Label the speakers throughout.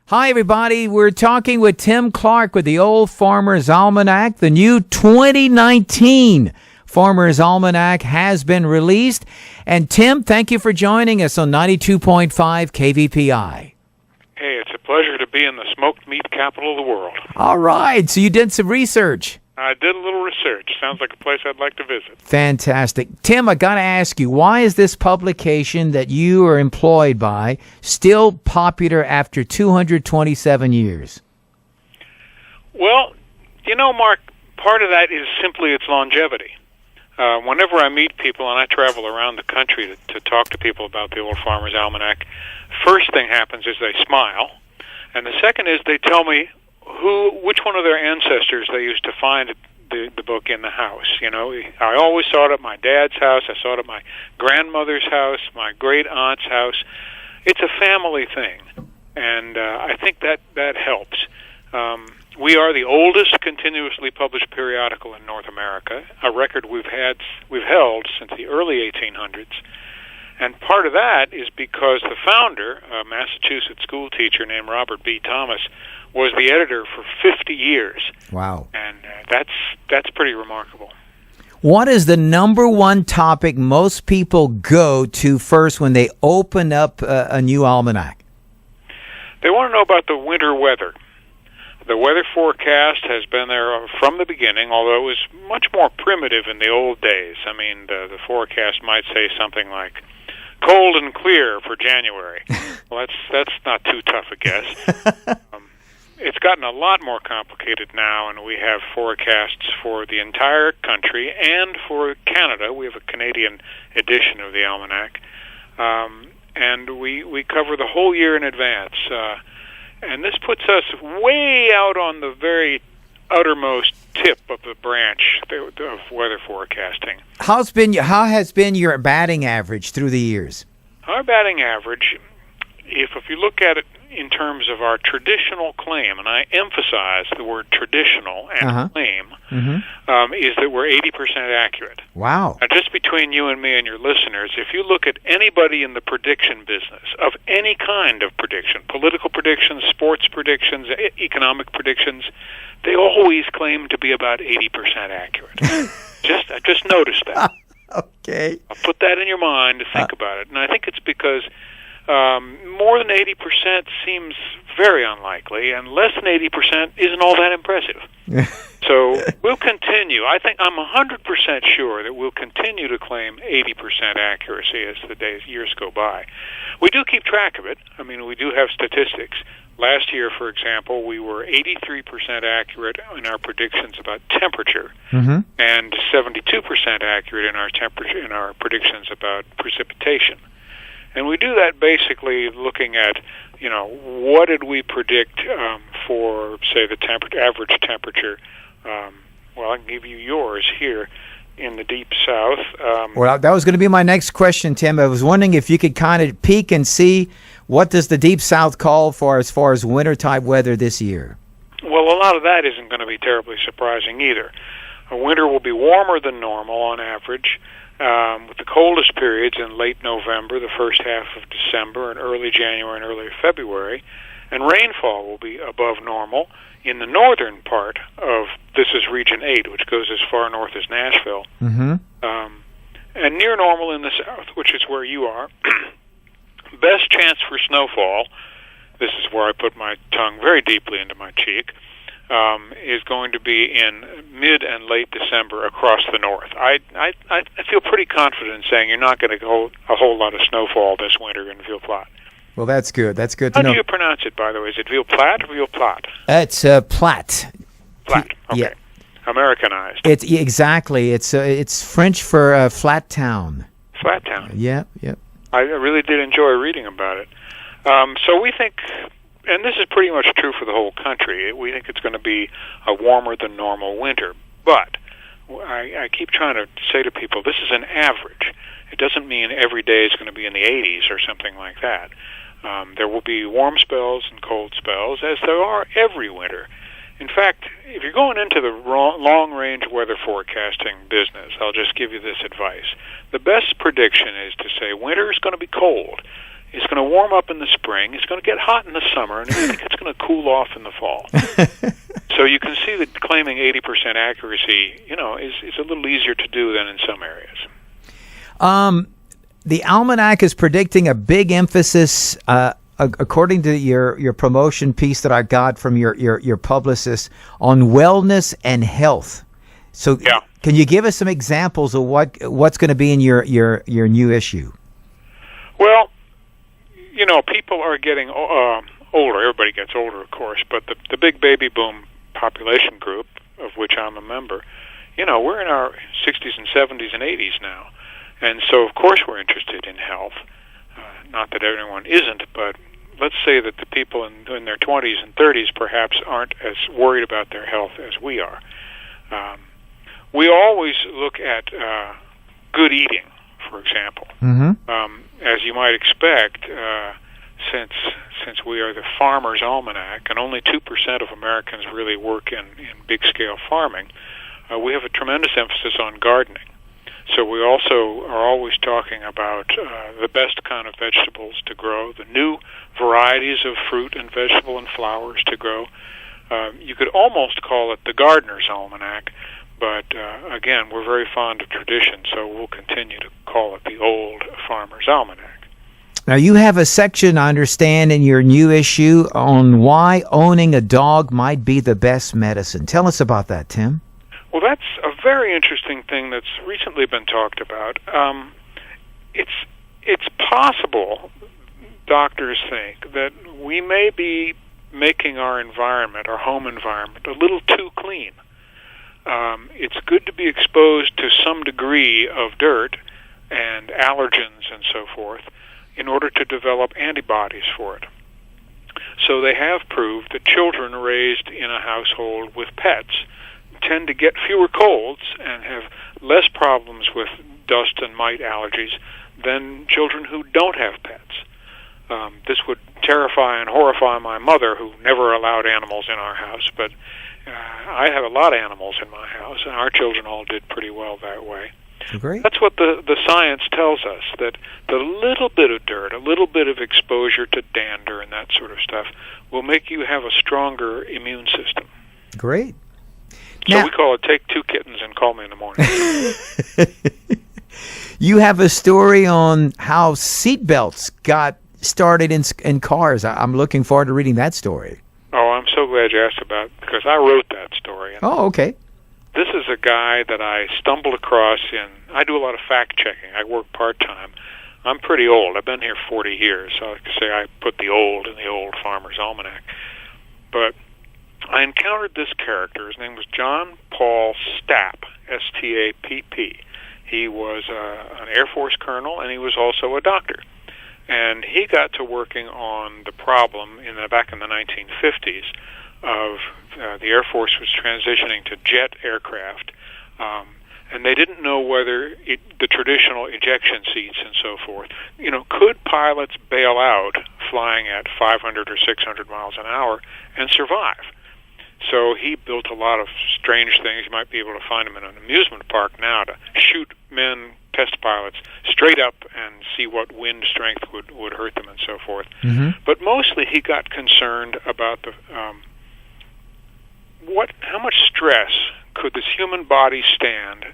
Speaker 1: Hi, everybody. We're talking with Tim Clark with the Old Farmer's Almanac. The new 2019 Farmer's Almanac has been released. And Tim, thank you for joining us on 92.5 KVPI.
Speaker 2: Hey, it's a pleasure to be in the smoked meat capital of the world.
Speaker 1: All right. So you did some research.
Speaker 2: I did a little research. Sounds like a place I'd like to visit.
Speaker 1: Fantastic. Tim, I got to ask you, why is this publication that you are employed by still popular after 227 years?
Speaker 2: Well, Mark, part of that is simply its longevity. Whenever I meet people, and I travel around the country to talk to people about the Old Farmer's Almanac, first thing happens is they smile, and the second is they tell me which one of their ancestors they used to find the book in the house. I always saw it at my dad's house. I saw it at my grandmother's house, my great aunt's house. It's a family thing, and I think that helps. We are the oldest continuously published periodical in North America, a record we've held since the early 1800s. And part of that is because the founder, a Massachusetts school teacher named Robert B. Thomas, was the editor for 50 years.
Speaker 1: Wow.
Speaker 2: And that's pretty remarkable.
Speaker 1: What is the number one topic most people go to first when they open up a new almanac?
Speaker 2: They want to know about the winter weather. The weather forecast has been there from the beginning, although it was much more primitive in the old days. I mean, the forecast might say something like, cold and clear for January. Well, that's not too tough a guess. It's gotten a lot more complicated now, and we have forecasts for the entire country and for Canada. We have a Canadian edition of the Almanac, and we cover the whole year in advance. And this puts us way out on the very uttermost tip of the branch of weather forecasting.
Speaker 1: How has been your batting average through the years? Our
Speaker 2: batting average, if you look at it in terms of our traditional claim, and I emphasize the word traditional and claim, is that we're 80% accurate.
Speaker 1: Wow.
Speaker 2: Now, just between you and me and your listeners, if you look at anybody in the prediction business, of any kind of prediction, political predictions, sports predictions, economic predictions, they always claim to be about 80% accurate. I just noticed that.
Speaker 1: Okay.
Speaker 2: I'll put that in your mind to think about it. And I think it's because more than 80% seems very unlikely, and less than 80% isn't all that impressive. So we'll continue. I'm 100% sure that we'll continue to claim 80% accuracy as the years go by. We do keep track of it. I mean, we do have statistics. Last year, for example, we were 83% accurate in our predictions about temperature, and 72% accurate in our predictions about precipitation. And we do that basically looking at, what did we predict for, say, the average temperature. Well, I can give you yours here in the Deep South.
Speaker 1: Well, that was going to be my next question, Tim. I was wondering if you could kind of peek and see what does the Deep South call for as far as winter-type weather this year?
Speaker 2: Well, a lot of that isn't going to be terribly surprising either. Winter will be warmer than normal on average, with the coldest periods in late November, the first half of December, and early January and early February. And rainfall will be above normal in the northern part of, this is Region 8, which goes as far north as Nashville, and near normal in the south, which is where you are. Best chance for snowfall, this is where I put my tongue very deeply into my cheek, is going to be in mid and late December across the north. I feel pretty confident in saying you're not going to get a whole lot of snowfall this winter in Ville Platte.
Speaker 1: Well, that's good. That's good to know.
Speaker 2: How do you pronounce it, by the way? Is it Ville Platte or Ville Platte?
Speaker 1: It's Platte.
Speaker 2: Platte. Okay.
Speaker 1: Yeah.
Speaker 2: Americanized.
Speaker 1: Exactly. It's French for flat town.
Speaker 2: Flat town.
Speaker 1: Yeah.
Speaker 2: I really did enjoy reading about it. So we think, and this is pretty much true for the whole country, we think it's going to be a warmer than normal winter. But I keep trying to say to people, this is an average. It doesn't mean every day is going to be in the 80s or something like that. There will be warm spells and cold spells, as there are every winter. In fact, if you're going into the long-range weather forecasting business, I'll just give you this advice. The best prediction is to say winter is going to be cold. It's going to warm up in the spring. It's going to get hot in the summer. And if you think it's going cool off in the fall. So you can see that claiming 80% accuracy, is a little easier to do than in some areas.
Speaker 1: The Almanac is predicting a big emphasis, according to your promotion piece that I got from your publicist, on wellness and health. So
Speaker 2: yeah.
Speaker 1: Can you give us some examples of what's going to be in your new issue?
Speaker 2: Well, people are getting older. Everybody gets older, of course, but the big baby boom population group, of which I'm a member, we're in our 60s and 70s and 80s now. And so, of course, we're interested in health. Not that everyone isn't, but let's say that the people in their 20s and 30s perhaps aren't as worried about their health as we are. We always look at good eating, for example.
Speaker 1: Mm-hmm.
Speaker 2: As you might expect, since we are the Farmer's Almanac, and only 2% of Americans really work in big-scale farming, we have a tremendous emphasis on gardening. So we also are always talking about the best kind of vegetables to grow, the new varieties of fruit and vegetable and flowers to grow. You could almost call it the Gardener's Almanac, but again, we're very fond of tradition, so we'll continue to call it the Old Farmer's Almanac.
Speaker 1: Now, you have a section, I understand, in your new issue on why owning a dog might be the best medicine. Tell us about that, Tim.
Speaker 2: Well, that's a very interesting thing that's recently been talked about. It's possible, doctors think, that we may be making our environment, our home environment, a little too clean. It's good to be exposed to some degree of dirt and allergens and so forth in order to develop antibodies for it. So they have proved that children raised in a household with pets tend to get fewer colds and have less problems with dust and mite allergies than children who don't have pets. This would terrify and horrify my mother, who never allowed animals in our house, but I have a lot of animals in my house, and our children all did pretty well that way.
Speaker 1: Great.
Speaker 2: That's what the science tells us, that the little bit of dirt, a little bit of exposure to dander and that sort of stuff will make you have a stronger immune system.
Speaker 1: Great.
Speaker 2: So
Speaker 1: now,
Speaker 2: we call it take two kittens and call me in the morning.
Speaker 1: You have a story on how seatbelts got started in cars. I'm looking forward to reading that story.
Speaker 2: Oh, I'm so glad you asked about it, because I wrote that story.
Speaker 1: Oh, okay.
Speaker 2: This is a guy that I stumbled across I do a lot of fact-checking. I work part-time. I'm pretty old. I've been here 40 years, so I can say I put the old in the Old Farmer's Almanac. But I encountered this character. His name was John Paul Stapp, S-T-A-P-P. He was an Air Force colonel, and he was also a doctor. And he got to working on the problem back in the 1950s of the Air Force was transitioning to jet aircraft, and they didn't know whether the traditional ejection seats and so forth, could pilots bail out flying at 500 or 600 miles an hour and survive? So he built a lot of strange things. You might be able to find them in an amusement park now, to shoot men, test pilots, straight up and see what wind strength would hurt them and so forth. Mm-hmm. But mostly he got concerned about how much stress could this human body stand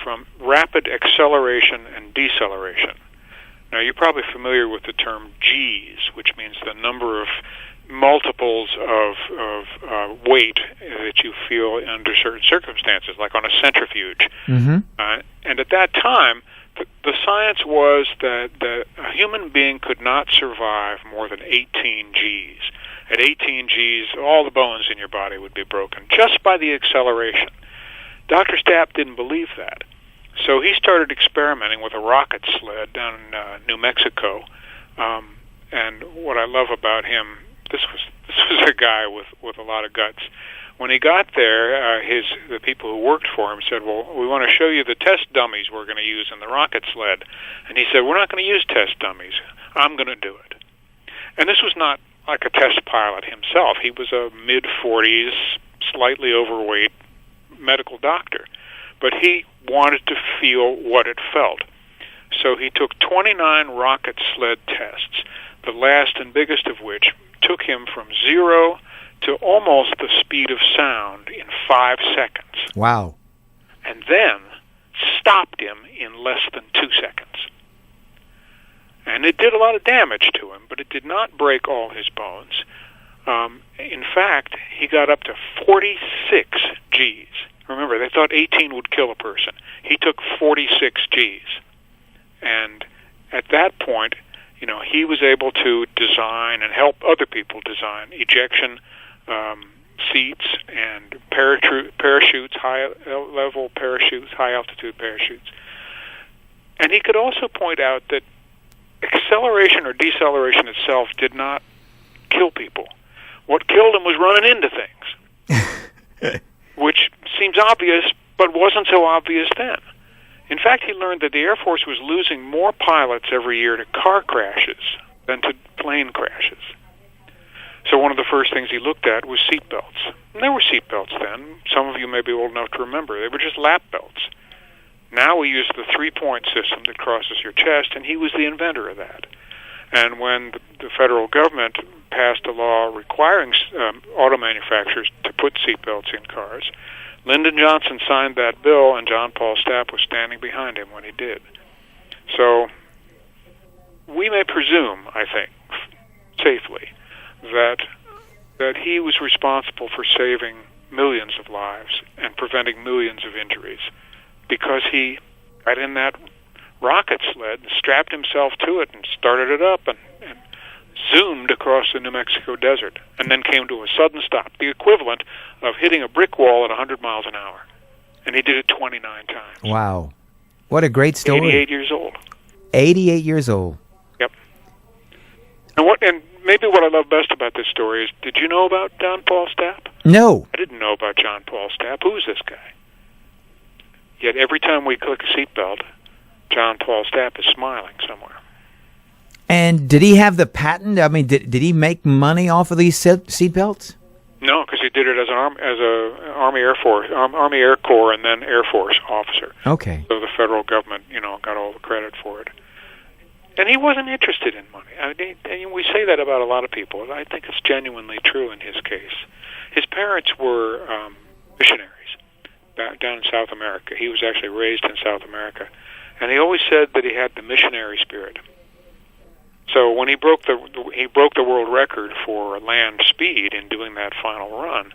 Speaker 2: from rapid acceleration and deceleration. Now, you're probably familiar with the term G's, which means the number of multiples of weight that you feel under certain circumstances, like on a centrifuge. Mm-hmm. And at that time, the science was that a human being could not survive more than 18 G's. At 18 G's, all the bones in your body would be broken just by the acceleration. Dr. Stapp didn't believe that. So he started experimenting with a rocket sled down in New Mexico. And what I love about him, this was a guy with a lot of guts. When he got there, the people who worked for him said, well, we want to show you the test dummies we're going to use in the rocket sled. And he said, we're not going to use test dummies. I'm going to do it. And this was not like a test pilot himself. He was a mid-40s, slightly overweight medical doctor. But he wanted to feel what it felt. So he took 29 rocket sled tests, the last and biggest of which took him from 0 to almost the speed of sound in 5 seconds.
Speaker 1: Wow.
Speaker 2: And then stopped him in less than 2 seconds. And it did a lot of damage to him, but it did not break all his bones. In fact, he got up to 46 Gs. Remember, they thought 18 would kill a person. He took 46 Gs. And at that point, he was able to design and help other people design ejection seats and parachutes, high-level parachutes, high-altitude parachutes. And he could also point out that acceleration or deceleration itself did not kill people. What killed him was running into things, which seems obvious, but wasn't so obvious then. In fact, he learned that the Air Force was losing more pilots every year to car crashes than to plane crashes. So one of the first things he looked at was seat belts. And there were seat belts then. Some of you may be old enough to remember. They were just lap belts. Now we use the three-point system that crosses your chest, and he was the inventor of that. And when the federal government passed a law requiring auto manufacturers to put seat belts in cars, Lyndon Johnson signed that bill, and John Paul Stapp was standing behind him when he did. So we may presume, I think, safely, that he was responsible for saving millions of lives and preventing millions of injuries, because he got in that rocket sled and strapped himself to it and started it up and zoomed across the New Mexico desert, and then came to a sudden stop, the equivalent of hitting a brick wall at 100 miles an hour. And he did it 29 times.
Speaker 1: Wow. What a great story.
Speaker 2: 88 years old.
Speaker 1: 88 years old.
Speaker 2: Yep. And maybe what I love best about this story is, did you know about John Paul Stapp?
Speaker 1: No.
Speaker 2: I didn't know about John Paul Stapp. Who's this guy? Yet every time we click a seatbelt, John Paul Stapp is smiling somewhere.
Speaker 1: And did he have the patent? I mean, did he make money off of these seatbelts?
Speaker 2: No, because he did it as a Army Air Corps and then Air Force officer.
Speaker 1: Okay.
Speaker 2: So the federal government, got all the credit for it. And he wasn't interested in money. And we say that about a lot of people. And I think it's genuinely true in his case. His parents were missionaries down in South America. He was actually raised in South America. And he always said that he had the missionary spirit. So when he broke the world record for land speed in doing that final run,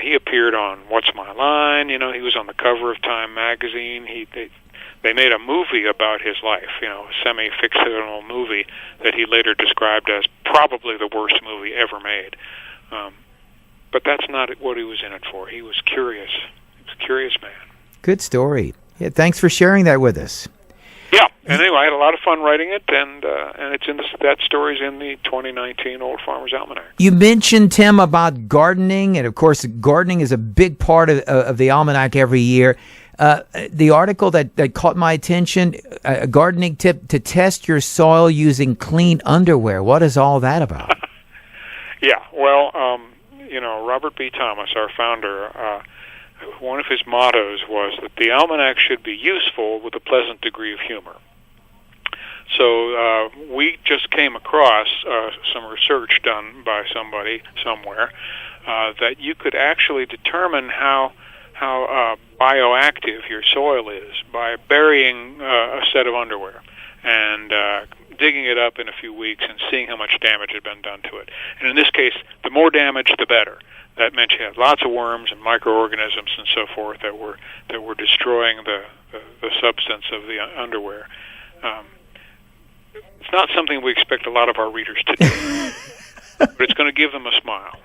Speaker 2: he appeared on What's My Line? He was on the cover of Time magazine. They made a movie about his life, a semi-fictional movie that he later described as probably the worst movie ever made. But that's not what he was in it for. He was curious. He was a curious man.
Speaker 1: Good story. Yeah, thanks for sharing that with us.
Speaker 2: Yeah. Anyway, I had a lot of fun writing it, and it's that story's in the 2019 Old Farmer's Almanac.
Speaker 1: You mentioned, Tim, about gardening, and of course, gardening is a big part of the almanac every year. The article that caught my attention, a gardening tip to test your soil using clean underwear. What is all that about?
Speaker 2: Yeah, well, Robert B. Thomas, our founder, one of his mottos was that the almanac should be useful with a pleasant degree of humor. So we just came across some research done by somebody somewhere that you could actually determine how bioactive your soil is by burying a set of underwear and digging it up in a few weeks and seeing how much damage had been done to it. And in this case, the more damage, the better. That meant you had lots of worms and microorganisms and so forth that were destroying the substance of the underwear. It's not something we expect a lot of our readers to do, but it's going to give them a smile.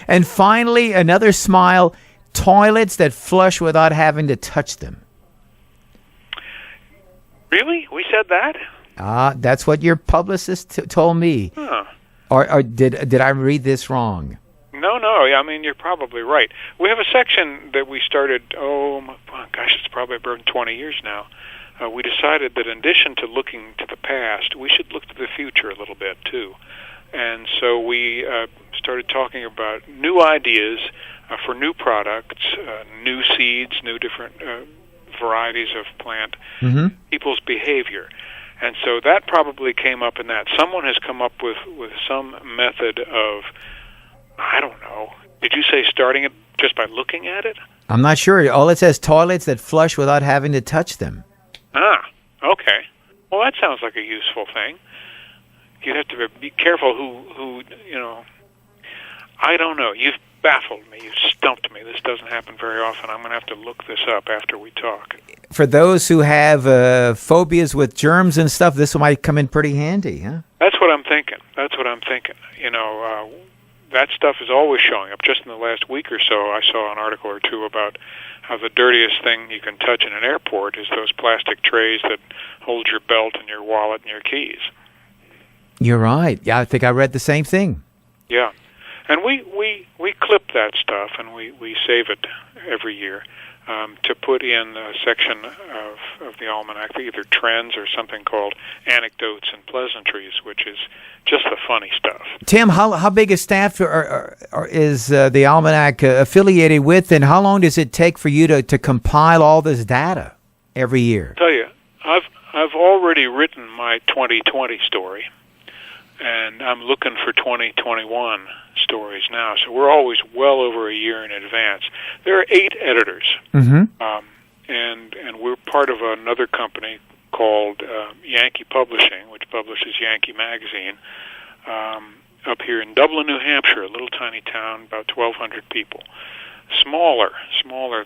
Speaker 1: And finally, another smile, toilets that flush without having to touch them.
Speaker 2: Really? We said that?
Speaker 1: That's what your publicist told me.
Speaker 2: Huh.
Speaker 1: Or did I read this wrong?
Speaker 2: No, I mean, you're probably right. We have a section that we started, it's probably been 20 years now. We decided that in addition to looking to the past, we should look to the future a little bit, too. And so we started talking about new ideas for new products, new seeds, new different varieties of plant, people's behavior. And so that probably came up in that. Someone has come up with some method of, I don't know, did you say starting it just by looking at it?
Speaker 1: I'm not sure. All it says, toilets that flush without having to touch them.
Speaker 2: Ah, okay. Well, that sounds like a useful thing. You'd have to be careful who I don't know. You've baffled me. You've stumped me. This doesn't happen very often. I'm going to have to look this up after we talk.
Speaker 1: For those who have phobias with germs and stuff, this might come in pretty handy, huh?
Speaker 2: That's what I'm thinking. That stuff is always showing up. Just in the last week or so, I saw an article or two about how the dirtiest thing you can touch in an airport is those plastic trays that hold your belt and your wallet and your keys.
Speaker 1: You're right. Yeah, I think I read the same thing.
Speaker 2: Yeah. And we clip that stuff, and we save it every year to put in a section of the Almanac, either trends or something called anecdotes and pleasantries, which is just the funny stuff.
Speaker 1: Tim, how big a staff is the Almanac affiliated with, and how long does it take for you to compile all this data every year?
Speaker 2: I'll tell you, I've already written my 2020 story, and I'm looking for 2021 stories now. So we're always well over a year in advance. There are 8 editors, and we're part of another company called Yankee Publishing, which publishes Yankee Magazine, up here in Dublin, New Hampshire, a little tiny town, about 1,200 people. Smaller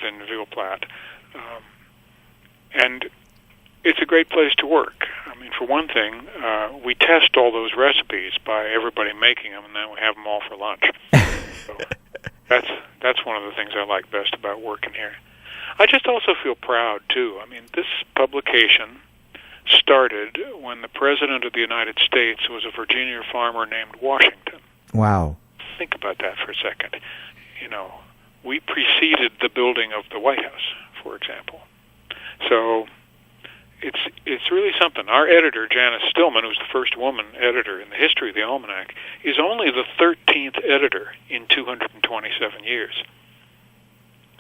Speaker 2: than Ville Platte. And it's a great place to work. I mean, for one thing, we test all those recipes by everybody making them, and then we have them all for lunch. So that's one of the things I like best about working here. I just also feel proud, too. I mean, this publication started when the President of the United States was a Virginia farmer named Washington.
Speaker 1: Wow.
Speaker 2: Think about that for a second. We preceded the building of the White House, for example. So it's really something. Our editor, Janice Stillman, who's the first woman editor in the history of the Almanac, is only the 13th editor in 227 years.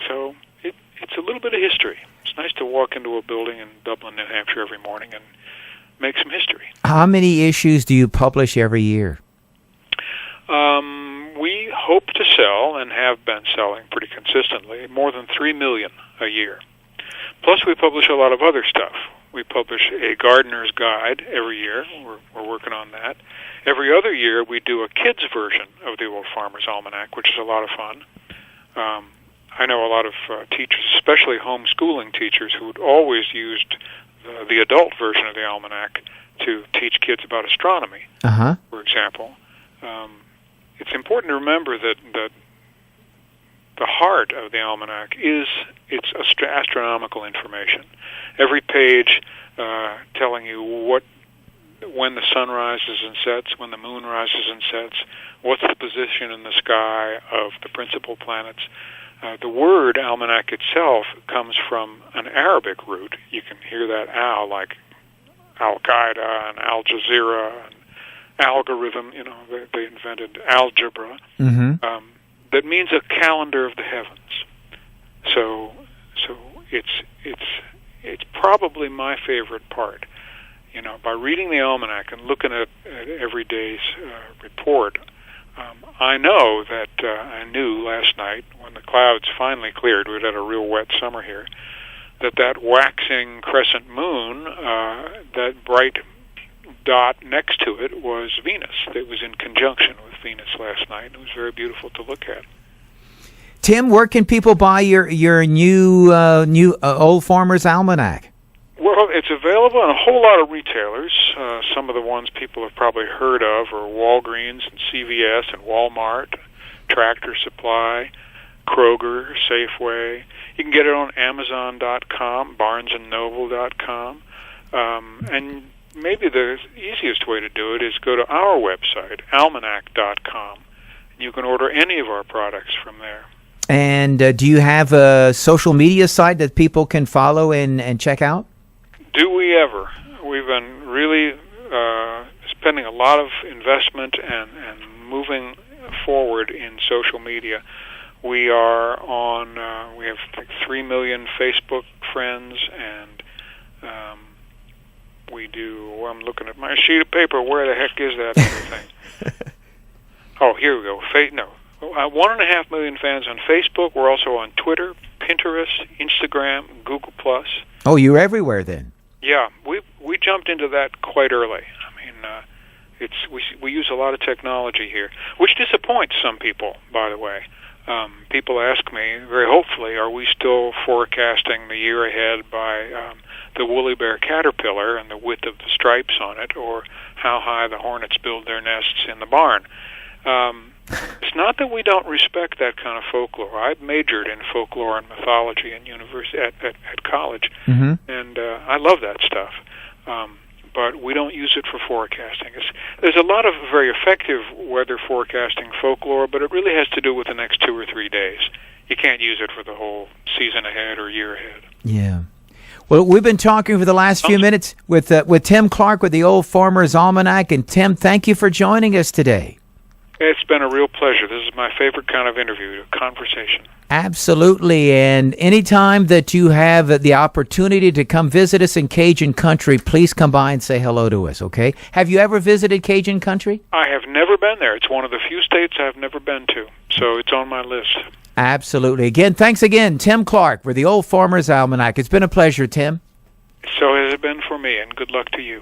Speaker 2: So it's a little bit of history. It's nice to walk into a building in Dublin, New Hampshire every morning and make some history.
Speaker 1: How many issues do you publish every year?
Speaker 2: We hope to sell, and have been selling pretty consistently, more than 3 million a year. Plus, we publish a lot of other stuff. We publish a gardener's guide every year. We're working on that. Every other year, we do a kids' version of the Old Farmer's Almanac, which is a lot of fun. I know a lot of teachers, especially homeschooling teachers, who had always used the adult version of the Almanac to teach kids about astronomy, for example. It's important to remember that the heart of the Almanac is its astronomical information. Every page telling you when the sun rises and sets, when the moon rises and sets, what's the position in the sky of the principal planets. The word almanac itself comes from an Arabic root. You can hear that al, like Al-Qaeda and Al Jazeera and algorithm. They invented algebra. That means a calendar of the heavens. So it's probably my favorite part. By reading the almanac and looking at every day's report, I know that I knew last night when the clouds finally cleared. We'd had a real wet summer here. That waxing crescent moon, that bright dot next to it, was Venus. It was in conjunction with Venus last night. It was very beautiful to look at.
Speaker 1: Tim, where can people buy your new Old Farmer's Almanac?
Speaker 2: Well, it's available in a whole lot of retailers. Some of the ones people have probably heard of are Walgreens and CVS and Walmart, Tractor Supply, Kroger, Safeway. You can get it on Amazon.com, BarnesandNoble.com, and maybe the easiest way to do it is go to our website, Almanac.com. You can order any of our products from there.
Speaker 1: And do you have a social media site that people can follow and check out?
Speaker 2: Do we ever? We've been really spending a lot of investment and moving forward in social media. We are on, we have 3 million Facebook friends, and We do. I'm looking at my sheet of paper. Where the heck is that thing? Oh, here we go. 1.5 million fans on Facebook. We're also on Twitter, Pinterest, Instagram, Google+.
Speaker 1: Oh, you're everywhere then.
Speaker 2: Yeah, we jumped into that quite early. I mean, we use a lot of technology here, which disappoints some people, by the way. People ask me, very hopefully, are we still forecasting the year ahead by the woolly bear caterpillar and the width of the stripes on it, or how high the hornets build their nests in the barn? It's not that we don't respect that kind of folklore. I majored in folklore and mythology in university at college, and I love that stuff. But we don't use it for forecasting. There's a lot of very effective weather forecasting folklore, but it really has to do with the next 2 or 3 days. You can't use it for the whole season ahead or year ahead.
Speaker 1: Yeah. Well, we've been talking for the last few minutes with Tim Clark with the Old Farmer's Almanac. And Tim, thank you for joining us today.
Speaker 2: It's been a real pleasure. This is my favorite kind of interview, a conversation.
Speaker 1: Absolutely. And anytime that you have the opportunity to come visit us in Cajun Country, please come by and say hello to us, okay? Have you ever visited Cajun Country?
Speaker 2: I have never been there. It's one of the few states I've never been to, so it's on my list.
Speaker 1: Absolutely. Again, thanks again, Tim Clark for the Old Farmer's Almanac. It's been a pleasure, Tim.
Speaker 2: So has it been for me, and good luck to you.